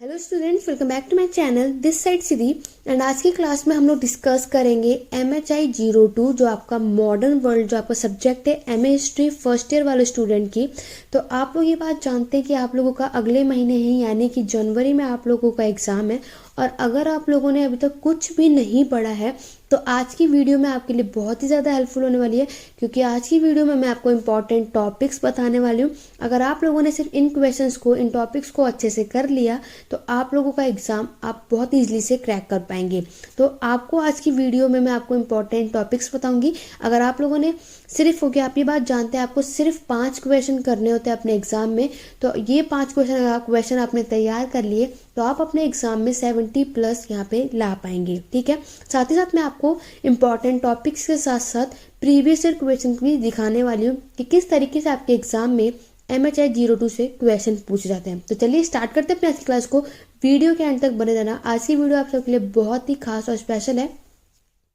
Hello students, welcome back to my channel. This side Siddhi and आज की class में हम लोग डिस्कस करेंगे MHI 02 जो आपका मॉडर्न वर्ल्ड जो आपका सब्जेक्ट है MA हिस्ट्री फर्स्ट ईयर वाले स्टूडेंट की। तो आप लोग ये बात जानते हैं कि आप लोगों का अगले महीने ही यानी कि जनवरी में आप लोगों का एग्ज़ाम है। और अगर आप लोगों ने अभी तक कुछ भी नहीं पढ़ा है तो आज की वीडियो में आपके लिए बहुत ही ज़्यादा हेल्पफुल होने वाली है, क्योंकि आज की वीडियो में मैं आपको इंपॉर्टेंट टॉपिक्स बताने वाली हूँ। अगर आप लोगों ने सिर्फ इन क्वेश्चंस को, इन टॉपिक्स को अच्छे से कर लिया तो आप लोगों का एग्ज़ाम आप बहुत ईजिली से क्रैक कर पाएंगे। तो आपको आज की वीडियो में मैं आपको इंपॉर्टेंट टॉपिक्स बताऊंगी। अगर आप लोगों ने सिर्फ हो गया, आप ये बात जानते हैं आपको सिर्फ 5 क्वेश्चन करने होते हैं अपने एग्जाम में, तो ये 5 क्वेश्चन आपने तैयार कर लिए तो आप अपने एग्जाम में 70+ यहाँ पे ला पाएंगे। ठीक है, साथ ही साथ मैं आपको इंपॉर्टेंट टॉपिक्स के साथ साथ प्रीवियस ईयर क्वेश्चन भी दिखाने वाली हूँ कि किस तरीके से आपके एग्जाम में MHI 02 से क्वेश्चन पूछे जाते हैं। तो चलिए स्टार्ट करते हैं अपनी आज की क्लास को। वीडियो के एंड तक बने रहना, आज की वीडियो आप सबके लिए बहुत ही खास और स्पेशल है,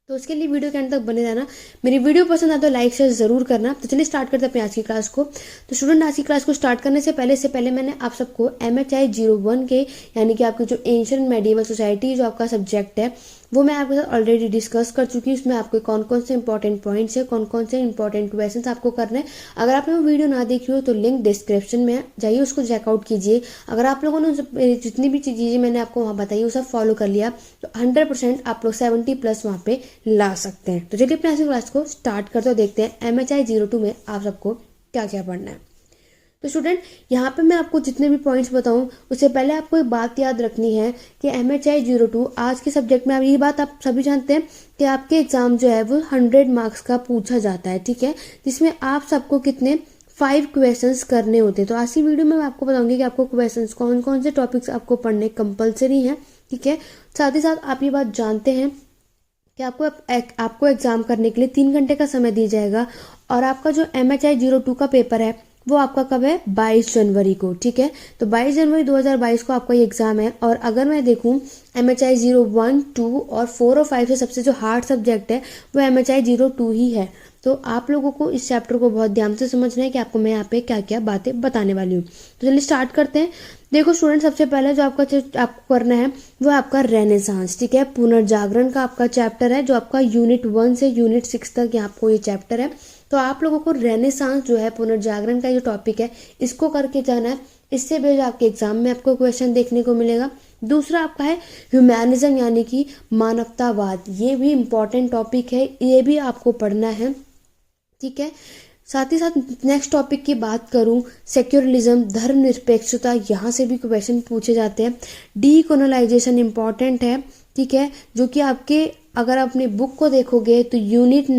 तो उसके लिए वीडियो के अंत तक बने रहना। मेरी वीडियो पसंद आए तो लाइक शेयर जरूर करना। तो चलिए स्टार्ट करते हैं अपनी आज की क्लास को। तो स्टूडेंट, आज की क्लास को स्टार्ट करने से पहले मैंने आप सबको MHI 01 के यानी कि आपके जो एंशिएंट मेडिएवल सोसाइटी जो आपका सब्जेक्ट है वो मैं आपके साथ ऑलरेडी डिस्कस कर चुकी हूँ। उसमें आपके कौन कौन से इंपॉर्टेंट पॉइंट्स है, कौन कौन से इंपॉर्टेंट क्वेश्चंस आपको करने हैं। अगर आपने वो वीडियो ना देखी हो तो लिंक डिस्क्रिप्शन में जाइए, उसको चेकआउट कीजिए। अगर आप लोगों ने जितनी भी चीज़ें मैंने आपको वहाँ बताई वो सब फॉलो कर लिया तो 100% आप लोग 70+ वहाँ पे ला सकते हैं। तो चलिए अपने आज की क्लास को स्टार्ट करते हो, देखते हैं MHI 02 में आप सबको क्या क्या पढ़ना है। तो स्टूडेंट, यहाँ पे मैं आपको जितने भी पॉइंट्स बताऊँ उससे पहले आपको एक बात याद रखनी है कि MHI 02 आज के सब्जेक्ट में, आप ये बात आप सभी जानते हैं कि आपके एग्जाम जो है वो 100 मार्क्स का पूछा जाता है। ठीक है, जिसमें आप सबको कितने 5 क्वेश्चंस करने होते हैं। तो आज की वीडियो में मैं आपको बताऊंगी कि आपको क्वेश्चंस कौन कौन से टॉपिक्स आपको पढ़ने कंपलसरी हैं। ठीक है, साथ ही साथ आप ये बात जानते हैं कि आपको एग्जाम करने के लिए 3 घंटे का समय दिया जाएगा। और आपका जो MHI 02 का पेपर है वो आपका कब है, 22 जनवरी को। ठीक है, तो 22 जनवरी 2022 को आपका ये एग्जाम है। और अगर मैं देखूं MHI 01, 2 और 4 और 5 से सबसे जो हार्ड सब्जेक्ट है वो MHI 02 ही है। तो आप लोगों को इस चैप्टर को बहुत ध्यान से समझना है कि आपको मैं यहाँ पे क्या क्या बातें बताने वाली हूँ। तो चलिए स्टार्ट करते हैं। देखो स्टूडेंट, सबसे पहले जो आपको करना है वो आपका रेनेसांस। ठीक है, पुनर्जागरण का आपका चैप्टर है जो आपका यूनिट 1 से यूनिट 6 तक आपको ये चैप्टर है। तो आप लोगों को रेनेसांस जो है, पुनर्जागरण का जो टॉपिक है, इसको करके जाना है। इससे बेस्ड आपके एग्जाम में आपको क्वेश्चन देखने को मिलेगा। दूसरा आपका है ह्यूमैनिज्म यानी कि मानवतावाद। ये भी इम्पॉर्टेंट टॉपिक है, ये भी आपको पढ़ना है। ठीक है, साथ ही साथ नेक्स्ट टॉपिक की बात करूं, सेक्युलरिज्म, धर्मनिरपेक्षता, यहाँ से भी क्वेश्चन पूछे जाते हैं। डीकोलोनाइजेशन इम्पॉर्टेंट है। ठीक है, जो कि आपके, अगर आप अपनी बुक को देखोगे तो यूनिट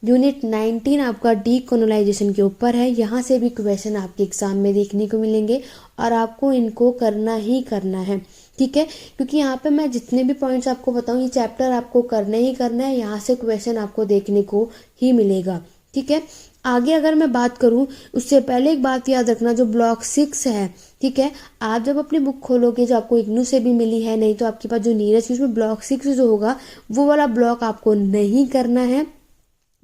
19 आपका डीकोलोनाइजेशन के ऊपर है। यहाँ से भी क्वेश्चन आपके एग्जाम में देखने को मिलेंगे और आपको इनको करना ही करना है। ठीक है, क्योंकि यहाँ पे मैं जितने भी पॉइंट्स आपको बताऊँ ये चैप्टर आपको करना ही करना है, यहाँ से क्वेश्चन आपको देखने को ही मिलेगा। ठीक है, आगे अगर मैं बात करूं उससे पहले एक बात याद रखना, जो ब्लॉक 6 है। ठीक है, आप जब अपनी बुक खोलोगे, जो आपको इग्नू से भी मिली है, नहीं तो आपके पास जो नीरज की, उसमें ब्लॉक 6 जो होगा वो वाला ब्लॉक आपको नहीं करना है,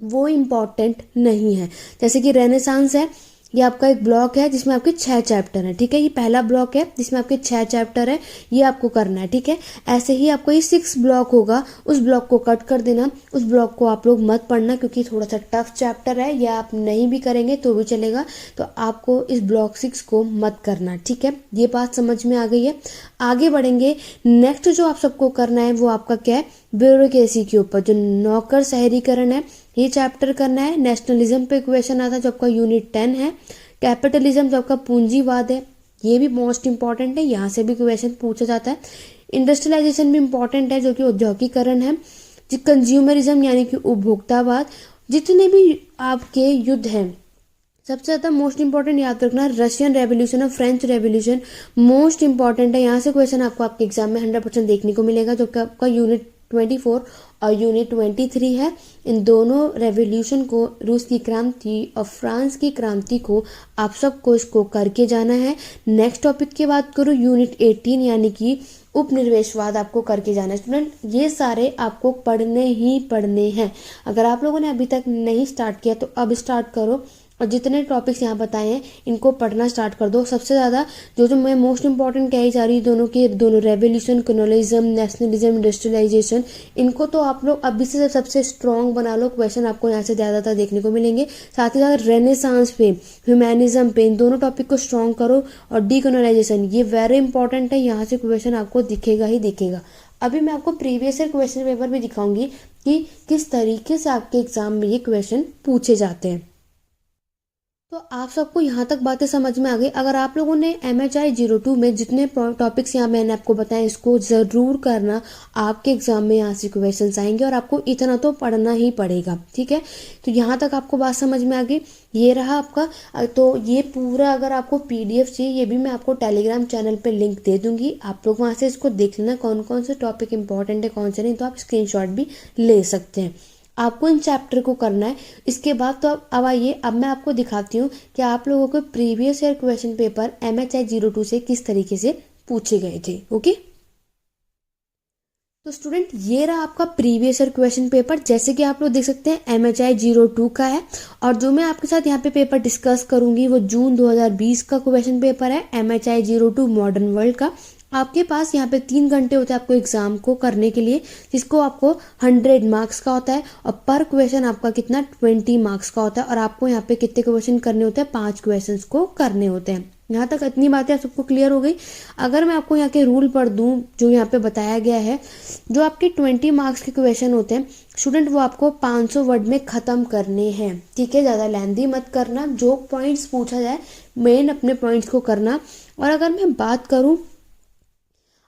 वो इम्पॉर्टेंट नहीं है। जैसे कि रेनेसांस है, ये आपका एक ब्लॉक है जिसमें आपके 6 चैप्टर हैं। ठीक है, ये पहला ब्लॉक है जिसमें आपके 6 चैप्टर है, ये आपको करना है। ठीक है, ऐसे ही आपको ये 6 ब्लॉक होगा, उस ब्लॉक को कट कर देना। उस ब्लॉक को आप लोग मत पढ़ना क्योंकि थोड़ा सा टफ चैप्टर है, या आप नहीं भी करेंगे तो भी चलेगा। तो आपको इस ब्लॉक 6 को मत करना। ठीक है, ये बात समझ में आ गई है। आगे बढ़ेंगे। नेक्स्ट जो आप सबको करना है वो आपका क्या है, ब्यूरोक्रेसी के ऊपर, जो नौकर शहरीकरण है, ये चैप्टर करना है। नेशनलिज्म पे क्वेश्चन आता है जो आपका यूनिट 10 है। कैपिटलिज्म जो आपका पूंजीवाद है, ये भी मोस्ट इंपॉर्टेंट है, यहाँ से भी क्वेश्चन पूछा जाता है। इंडस्ट्रियलाइजेशन भी इंपॉर्टेंट है जो कि औद्योगिकरण है। कंज्यूमरिज्म यानी कि उपभोक्तावाद। जितने भी आपके युद्ध हैं, सबसे ज़्यादा मोस्ट इंपॉर्टेंट याद रखना रशियन रेवोल्यूशन और फ्रेंच रेवोल्यूशन मोस्ट इंपॉर्टेंट है। यहाँ से क्वेश्चन आपको आपके एग्जाम में 100% देखने को मिलेगा, जो कि आपका यूनिट 24 और यूनिट 23 है। इन दोनों रेवोल्यूशन को, रूस की क्रांति और फ्रांस की क्रांति को, आप सबको इसको करके जाना है। नेक्स्ट टॉपिक की बात करूँ, यूनिट 18 यानी कि उपनिवेशवाद आपको करके जाना है। स्टूडेंट, ये सारे आपको पढ़ने ही पढ़ने हैं। अगर आप लोगों ने अभी तक नहीं स्टार्ट किया तो अब स्टार्ट करो। और जितने टॉपिक्स यहाँ बताए हैं इनको पढ़ना स्टार्ट कर दो। सबसे ज़्यादा जो मैं मोस्ट इंपॉर्टेंट कही जा रही दोनों रेवोल्यूशन, कॉलोनियलिज्म, नेशनलिज्म, इंडस्ट्रियलाइजेशन, इनको तो आप लोग अभी से सबसे स्ट्रॉन्ग बना लो। क्वेश्चन आपको यहाँ से ज़्यादातर देखने को मिलेंगे। साथ ही साथ रेनेसांस पे, ह्यूमैनिज्म पे, इन दोनों टॉपिक को स्ट्रॉन्ग करो। और डीकोलोनाइजेशन, ये वेरी इंपॉर्टेंट है, यहाँ से क्वेश्चन आपको दिखेगा ही दिखेगा। अभी मैं आपको प्रीवियस ईयर क्वेश्चन पेपर भी दिखाऊंगी कि किस तरीके से आपके एग्जाम में ये क्वेश्चन पूछे जाते हैं। तो आप सबको यहाँ तक बातें समझ में आ गई। अगर आप लोगों ने MHI 02 में जितने टॉपिक्स यहाँ मैंने आपको बताए इसको ज़रूर करना, आपके एग्जाम में यहाँ से क्वेश्चंस आएंगे और आपको इतना तो पढ़ना ही पड़ेगा, ठीक है। तो यहाँ तक आपको बात समझ में आ गई। ये रहा आपका, तो ये पूरा अगर आपको PDF चाहिए, ये भी मैं आपको टेलीग्राम चैनल पर लिंक दे दूंगी। आप लोग वहाँ से इसको देख लेना कौन कौन से टॉपिक इंपॉर्टेंट है, कौन से नहीं, तो आप स्क्रीनशॉट भी ले सकते हैं। आपको इन चैप्टर को करना है। इसके बाद तो अब आइए, अब मैं आपको दिखाती हूँ कि आप लोगों को previous year question paper MHI 02 से किस तरीके से पूछे गए थे। ओके, तो स्टूडेंट ये रहा आपका प्रीवियस ईयर क्वेश्चन पेपर। जैसे कि आप लोग देख सकते हैं MHI 02 का है, और जो मैं आपके साथ यहाँ पे पेपर डिस्कस करूंगी वो जून 2020 का क्वेश्चन पेपर है, MHI 02 मॉडर्न वर्ल्ड का। आपके पास यहाँ पे 3 घंटे होते हैं आपको एग्जाम को करने के लिए, जिसको आपको 100 मार्क्स का होता है, और पर क्वेश्चन आपका कितना 20 मार्क्स का होता है। और आपको यहाँ पे कितने क्वेश्चन करने होते हैं, 5 क्वेश्चन को करने होते हैं। यहाँ तक इतनी बातें सबको क्लियर हो गई। अगर मैं आपको यहाँ के रूल पढ़ दूँ जो यहाँ पे बताया गया है, जो आपके 20 मार्क्स के क्वेश्चन होते हैं स्टूडेंट, वो आपको 500 वर्ड में ख़त्म करने हैं, ठीक है। ज़्यादा लेंदी मत करना, जो पॉइंट्स पूछा जाए मेन अपने पॉइंट्स को करना। और अगर मैं बात करूँ,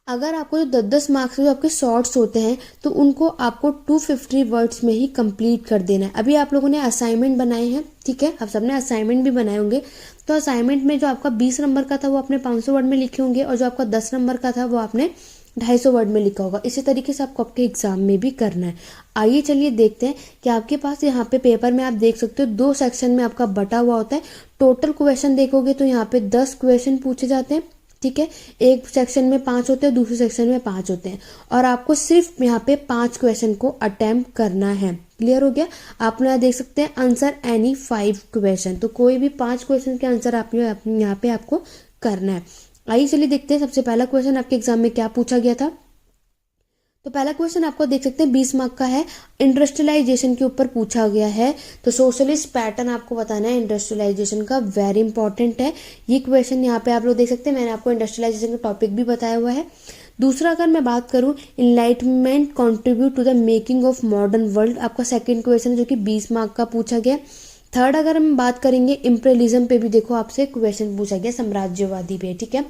अगर आपको जो 10-10 मार्क्स जो आपके शॉर्ट्स होते हैं तो उनको आपको 250 वर्ड्स में ही कंप्लीट कर देना है। अभी आप लोगों ने असाइनमेंट बनाए हैं, ठीक है, आप सबने असाइनमेंट भी बनाए होंगे। तो असाइनमेंट में जो आपका 20 नंबर का था वो आपने 500 वर्ड में लिखे होंगे, और जो आपका 10 नंबर का था वो आपने 250 वर्ड में लिखा होगा। इसी तरीके से आपको आपके एग्जाम में भी करना है। आइए चलिए देखते हैं कि आपके पास यहाँ पे पेपर में आप देख सकते हो 2 सेक्शन में आपका बटा हुआ होता है। टोटल क्वेश्चन देखोगे तो यहाँ पे 10 क्वेश्चन पूछे जाते हैं, ठीक है। एक सेक्शन में 5 होते हैं, दूसरे सेक्शन में 5 होते हैं, और आपको सिर्फ यहाँ पे 5 क्वेश्चन को अटेम्प्ट करना है। क्लियर हो गया। आप यहाँ देख सकते हैं आंसर एनी 5 क्वेश्चन, तो कोई भी 5 क्वेश्चन के आंसर आप यहाँ पे आपको करना है। आइए चलिए देखते हैं सबसे पहला क्वेश्चन आपके एग्जाम में क्या पूछा गया था। तो पहला क्वेश्चन आपको देख सकते हैं 20 मार्क का है, इंडस्ट्रियलाइजेशन के ऊपर पूछा गया है। तो सोशलिस्ट पैटर्न आपको बताना है इंडस्ट्रियलाइजेशन का, वेरी इंपॉर्टेंट है ये क्वेश्चन। यहाँ पे आप लोग देख सकते हैं, मैंने आपको इंडस्ट्रियलाइजेशन का टॉपिक भी बताया हुआ है। दूसरा अगर मैं बात करूँ, enlightenment contribute to the making of modern world, आपका सेकेंड क्वेश्चन है जो कि 20 मार्क का पूछा गया। थर्ड अगर हम बात करेंगे, इम्पेरियलिज्म पे भी देखो आपसे क्वेश्चन पूछा गया, साम्राज्यवादी पे, ठीक है।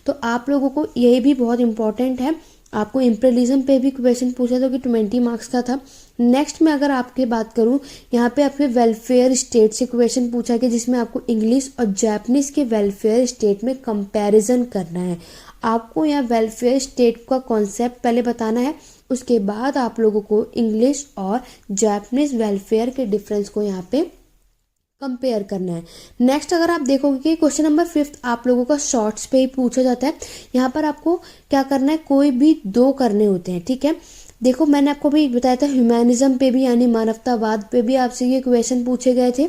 तो आप लोगों को ये भी बहुत इंपॉर्टेंट है, आपको इम्पेरियलिज्म पे भी क्वेश्चन पूछा था कि 20 मार्क्स का था। नेक्स्ट में अगर आपके बात करूं, यहाँ पे आपके वेलफेयर स्टेट से क्वेश्चन पूछा गया, जिसमें आपको इंग्लिश और जापानीज के वेलफेयर स्टेट में कंपैरिजन करना है। आपको यहाँ वेलफेयर स्टेट का कॉन्सेप्ट पहले बताना है, उसके बाद आप लोगों को इंग्लिश और जापानीज वेलफेयर के डिफरेंस को यहाँ पे कंपेयर करना है। नेक्स्ट अगर आप देखोगे कि क्वेश्चन नंबर 5 आप लोगों का शॉर्ट्स पे ही पूछा जाता है। यहाँ पर आपको क्या करना है, कोई भी 2 करने होते हैं, ठीक है। देखो मैंने आपको भी बताया था, ह्यूमैनिज्म पे भी यानी मानवतावाद पे भी आपसे ये क्वेश्चन पूछे गए थे।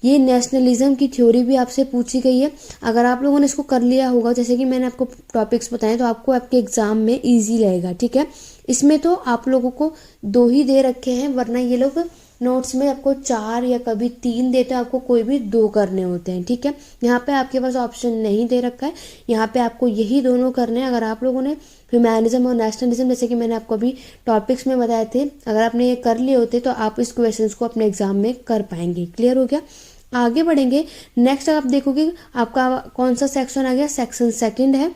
ये नेशनलिज्म की थ्योरी भी आपसे पूछी गई है। अगर आप लोगों ने इसको कर लिया होगा, जैसे कि मैंने आपको टॉपिक्स बताए, तो आपको आपके एग्जाम में ईजी रहेगा, ठीक है। इसमें तो आप लोगों को 2 ही दे रखे हैं, वरना ये लोग नोट्स में आपको 4 या कभी 3 देते हैं, आपको कोई भी 2 करने होते हैं, ठीक है। यहाँ पे आपके पास ऑप्शन नहीं दे रखा है, यहाँ पे आपको यही दोनों करने हैं। अगर आप लोगों ने ह्यूमैनिज्म और नेशनलिज्म, जैसे कि मैंने आपको अभी टॉपिक्स में बताए थे, अगर आपने ये कर लिए होते तो आप इस क्वेश्चंस को अपने एग्जाम में कर पाएंगे। क्लियर हो गया। आगे बढ़ेंगे। नेक्स्ट आप देखोगे आपका कौन सा सेक्शन आ गया, सेक्शन 2 है।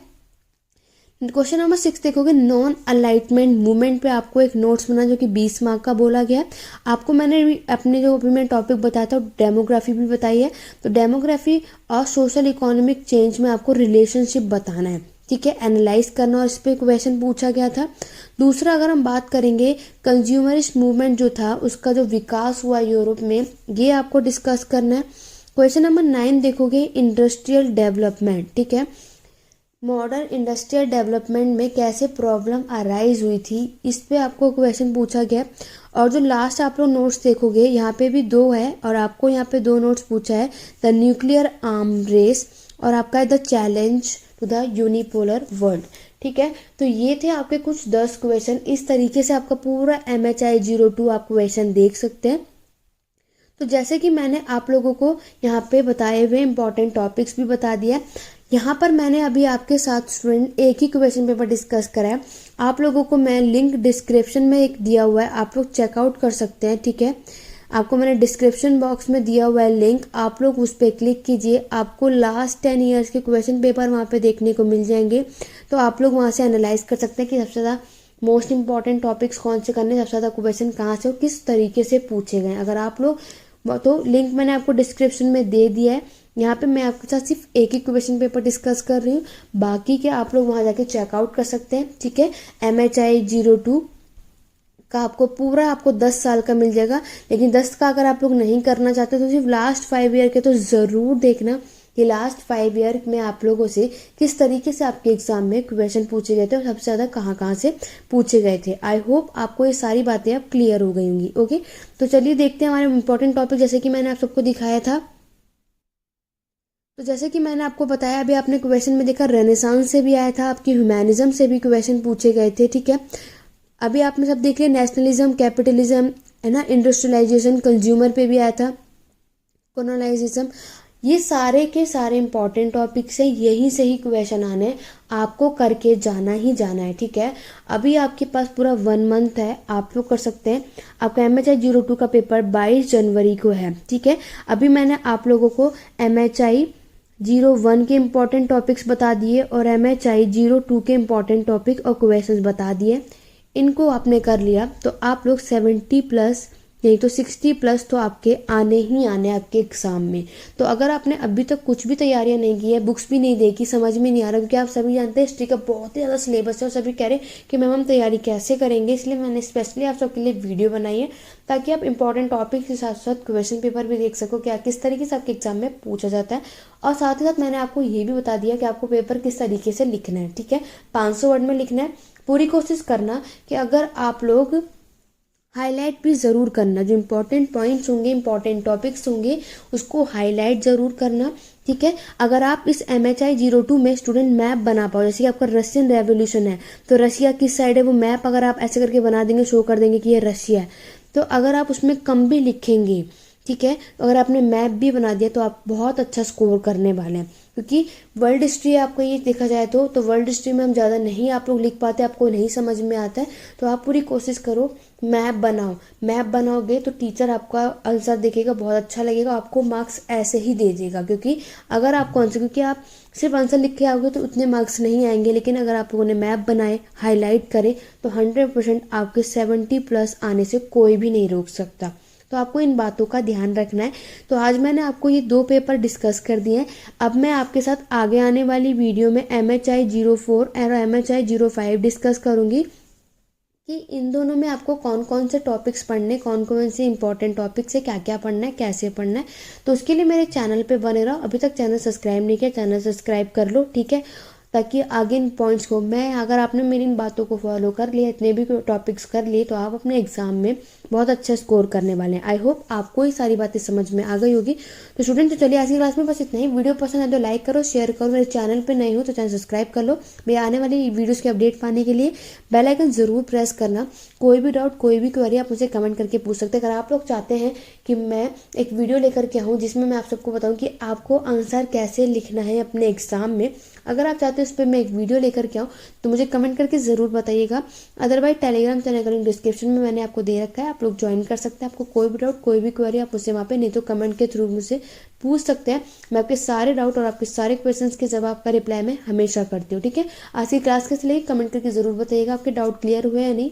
क्वेश्चन नंबर 6 देखोगे, नॉन अलाइटमेंट मूवमेंट पे आपको एक नोट्स बना जो कि 20 मार्क का बोला गया है। आपको मैंने अपने जो अभी मैं टॉपिक बताया था डेमोग्राफी भी बताई है, तो डेमोग्राफी और सोशल इकोनॉमिक चेंज में आपको रिलेशनशिप बताना है, ठीक है, एनालाइज करना, और इस पर क्वेश्चन पूछा गया था। दूसरा अगर हम बात करेंगे, कंज्यूमरिस्ट मूवमेंट जो था उसका जो विकास हुआ यूरोप में, ये आपको डिस्कस करना है। क्वेश्चन नंबर 9 देखोगे, इंडस्ट्रियल डेवलपमेंट, ठीक है। मॉडर्न इंडस्ट्रियल डेवलपमेंट में कैसे प्रॉब्लम अराइज हुई थी, इस पे आपको क्वेश्चन पूछा गया। और जो लास्ट आप लोग नोट्स देखोगे यहाँ पे भी दो है और आपको यहाँ पे दो नोट्स पूछा है, द न्यूक्लियर आर्म रेस और आपका है the challenge to the unipolar world. ठीक है, तो ये थे आपके कुछ 10 क्वेश्चन। इस तरीके से आपका पूरा MHI 02 आप क्वेश्चन देख सकते हैं। तो जैसे कि मैंने आप लोगों को यहाँ पे बताए हुए इंपॉर्टेंट टॉपिक्स भी बता दिया। यहाँ पर मैंने अभी आपके साथ स्टूडेंट एक ही क्वेश्चन पेपर डिस्कस करा है। आप लोगों को मैं लिंक डिस्क्रिप्शन में एक दिया हुआ है, आप लोग चेकआउट कर सकते हैं। ठीक है, आपको मैंने डिस्क्रिप्शन बॉक्स में दिया हुआ है लिंक, आप लोग उस पर क्लिक कीजिए, आपको लास्ट 10 ईयर्स के क्वेश्चन पेपर वहाँ पे देखने को मिल जाएंगे। तो आप लोग वहाँ से एनालाइज कर सकते हैं कि सबसे ज़्यादा मोस्ट इंपॉर्टेंट टॉपिक्स कौन से करने, सबसे ज़्यादा क्वेश्चन कहाँ से और किस तरीके से पूछे गए। अगर आप लोग तो लिंक मैंने आपको डिस्क्रिप्शन में दे दिया है। यहाँ पे मैं आपके साथ सिर्फ एक ही क्वेश्चन पेपर डिस्कस कर रही हूँ, बाकी के आप लोग वहाँ जाके चेकआउट कर सकते हैं। ठीक है, MHI 02 का आपको पूरा आपको 10 साल का मिल जाएगा। लेकिन 10 का अगर आप लोग नहीं करना चाहते तो सिर्फ लास्ट 5 ईयर के तो ज़रूर देखना कि लास्ट 5 ईयर में आप लोगों से किस तरीके से आपके एग्जाम में क्वेश्चन पूछे गए थे और सबसे ज़्यादा कहाँ कहाँ से पूछे गए थे। आई होप आपको ये सारी बातें अब क्लियर हो गई होंगी। ओके, तो चलिए देखते हैं हमारे इंपॉर्टेंट टॉपिक, जैसे कि मैंने आप सबको दिखाया था। तो जैसे कि मैंने आपको बताया, अभी आपने क्वेश्चन में देखा रेनेसांस से भी आया था, आपकी ह्यूमैनिज्म से भी क्वेश्चन पूछे गए थे। ठीक है, अभी आपने सब देख लिया, नेशनलिज्म, कैपिटलिज्म है ना, इंडस्ट्रियलाइजेशन, कंज्यूमर पे भी आया था, कॉलोनाइजेशन। ये सारे के सारे इंपॉर्टेंट टॉपिक्स हैं, यहीं से ही क्वेश्चन आने हैं, आपको करके जाना ही जाना है। ठीक है, अभी आपके पास पूरा 1 मंथ है, आप लोग कर सकते हैं। आपका MHI 02 का पेपर 22 जनवरी को है। ठीक है, अभी मैंने आप लोगों को MHI 01 के इम्पॉर्टेंट टॉपिक्स बता दिए और MHI 02 के इम्पॉर्टेंट टॉपिक और क्वेश्चंस बता दिए। इनको आपने कर लिया तो आप लोग 70+ नहीं तो 60+ तो आपके आने ही आने आपके एग्जाम में। तो अगर आपने अभी तक कुछ भी तैयारियां नहीं की है, बुक्स भी नहीं देखी, समझ में नहीं आ रहा, क्योंकि आप सभी जानते हैं हिस्ट्री का बहुत ही ज़्यादा सिलेबस है और सभी कह रहे हैं कि मैम हम तैयारी कैसे करेंगे, इसलिए मैंने स्पेशली आप सबके लिए वीडियो बनाई है ताकि आप इंपॉर्टेंट टॉपिक के साथ साथ क्वेश्चन पेपर भी देख सको क्या किस तरीके से आपके एग्जाम में पूछा जाता है। और साथ ही साथ मैंने आपको ये भी बता दिया कि आपको पेपर किस तरीके से लिखना है। ठीक है, 500 वर्ड में लिखना है। पूरी कोशिश करना कि अगर आप लोग हाईलाइट भी ज़रूर करना, जो इंपॉर्टेंट पॉइंट्स होंगे, इंपॉर्टेंट टॉपिक्स होंगे, उसको हाईलाइट ज़रूर करना। ठीक है, अगर आप इस MHI 02 में स्टूडेंट मैप बना पाओ, जैसे कि आपका रशियन रेवोल्यूशन है तो रशिया किस साइड है वो मैप अगर आप ऐसे करके बना देंगे, शो कर देंगे कि ये रशिया है, तो अगर आप उसमें कम भी लिखेंगे, ठीक है, अगर आपने मैप भी बना दिया तो आप बहुत अच्छा स्कोर करने वाले हैं। क्योंकि वर्ल्ड हिस्ट्री आपको ये देखा जाए तो वर्ल्ड हिस्ट्री में हम ज़्यादा नहीं आप लोग लिख पाते, आपको नहीं समझ में आता है, तो आप पूरी कोशिश करो मैप बनाओ। मैप बनाओगे तो टीचर आपका आंसर देखेगा, बहुत अच्छा लगेगा, आपको मार्क्स ऐसे ही दे देगा। क्योंकि अगर आपको आंसर, क्योंकि आप सिर्फ आंसर लिख के आओगे तो उतने मार्क्स नहीं आएंगे, लेकिन अगर आप लोगों ने मैप बनाए, हाईलाइट करे तो 100% आपके 70+ आने से कोई भी नहीं रोक सकता। तो आपको इन बातों का ध्यान रखना है। तो आज मैंने आपको ये 2 पेपर डिस्कस कर दिए हैं। अब मैं आपके साथ आगे आने वाली वीडियो में MHI 04 और MHI 05 डिस्कस करूंगी कि इन दोनों में आपको कौन कौन से टॉपिक्स पढ़ने, कौन कौन से इंपॉर्टेंट टॉपिक्स है, क्या क्या पढ़ना है, कैसे पढ़ना है। तो उसके लिए मेरे चैनल पे बने रहो। अभी तक चैनल सब्सक्राइब नहीं किया, चैनल सब्सक्राइब कर लो। ठीक है, ताकि आगे इन पॉइंट्स को मैं, अगर आपने मेरी इन बातों को फॉलो कर लिया, इतने भी टॉपिक्स कर लिए, तो आप अपने एग्जाम में बहुत अच्छा स्कोर करने वाले हैं। आई होप आपको ये सारी बातें समझ में आ गई होगी। तो स्टूडेंट, तो चलिए आज की क्लास में बस इतना ही। वीडियो पसंद है तो लाइक करो, शेयर करो, मेरे चैनल पे नए हो तो चैनल सब्सक्राइब कर लो। मेरे आने वाली वीडियोज़ के अपडेट पाने के लिए बेल आइकन ज़रूर प्रेस करना। कोई भी डाउट, कोई भी क्वेरी आप मुझे कमेंट करके पूछ सकते हैं। अगर आप लोग चाहते हैं कि मैं एक वीडियो लेकर के आऊँ जिसमें मैं आप सबको बताऊँ कि आपको आंसर कैसे लिखना है अपने एग्जाम में, अगर आप चाहते हो उस पर मैं एक वीडियो लेकर के आऊँ तो मुझे कमेंट करके ज़रूर बताइएगा। अदरवाइज टेलीग्राम चैनल का लिंक डिस्क्रिप्शन में मैंने आपको दे रखा है, आप लोग ज्वाइन कर सकते हैं। आपको कोई भी डाउट, कोई भी क्वेरी आप मुझसे वहाँ पे, नहीं तो कमेंट के थ्रू मुझसे पूछ सकते हैं। मैं आपके सारे डाउट और आपके सारे क्वेश्चंस के जवाब का रिप्लाई मैं हमेशा करती हूँ। ठीक है, आज की क्लास कैसे लगी कमेंट करके ज़रूर बताइएगा। आपके डाउट क्लियर हुए या नहीं,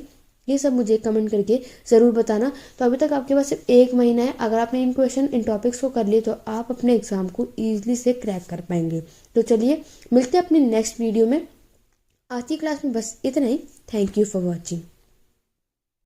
ये सब मुझे कमेंट करके ज़रूर बताना। तो अभी तक आपके पास सिर्फ 1 महीना है, अगर आपने इन क्वेश्चन, इन टॉपिक्स को कर लिए तो आप अपने एग्जाम को ईजिली से क्रैक कर पाएंगे। तो चलिए मिलते हैं अपनी नेक्स्ट वीडियो में। आज की क्लास में बस इतना ही। Thank you for watching.